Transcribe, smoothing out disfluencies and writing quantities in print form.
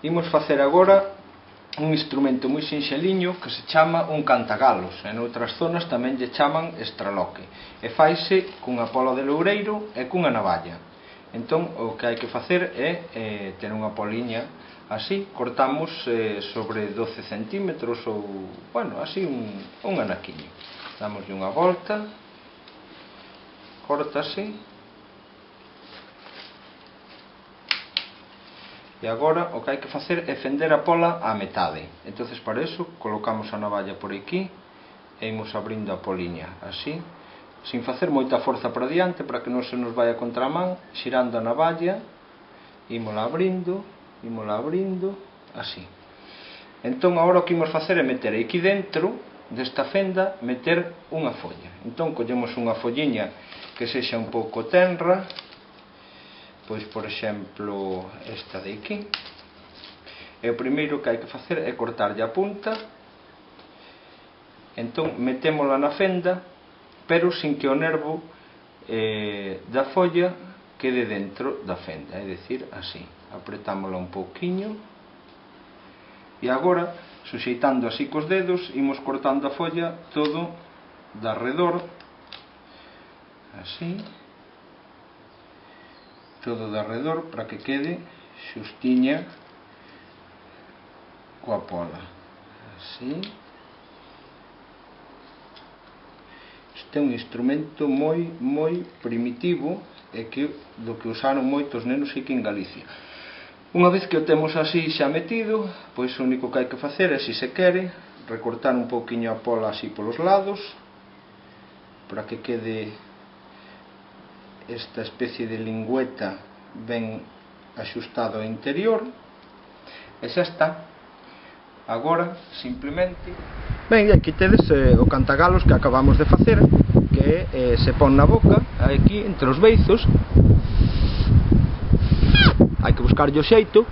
Imos facer agora un instrumento moi sinxeliño que se chama un cantagalos, e noutras zonas tamén lle chaman estraloque, e faise cunha pola de loureiro e cunha navalla. Entón o que hai que facer é ter unha poliña así, cortamos sobre 12 centímetros ou, bueno, así un anaquiño. Damoslle unha volta, córtase. E agora o que hai que facer é fender a pola á metade. Entonces para eso colocamos a navalla por aquí e imos abrindo a poliña así, sin facer moita forza para diante para que non se nos vaya contra a man, xirando a navalla, ímola abrindo, así. Entón agora o que imos facer é meter aquí dentro desta fenda, meter unha folla. Entón collemos unha folliña que sexa un pouco tenra, pois por exemplo esta de aquí, e o primeiro que hai que facer é cortarlle a punta. Entón metémola na fenda, pero sin que o nervo da folla quede dentro da fenda, é dicir, así, apretámola un pouquiño, e agora, suxeitando así cos dedos, imos cortando a folla todo de arredor, así, todo de arredor, para que quede xustiña coa pola, así. Este é un instrumento moi primitivo e do que usaron moitos nenos aquí en Galicia. Unha vez que o temos así xa metido, pois o único que hai que facer é, se se quere, recortar un pouquiño a pola así polos lados, para que quede esta especie de lingüeta ben axustado ao interior, e xa está. Agora, simplemente... Ben, aquí tedes o cantagalos que acabamos de facer, que se pon na boca, aquí, entre os beizos. Hai que buscarlle o xeito.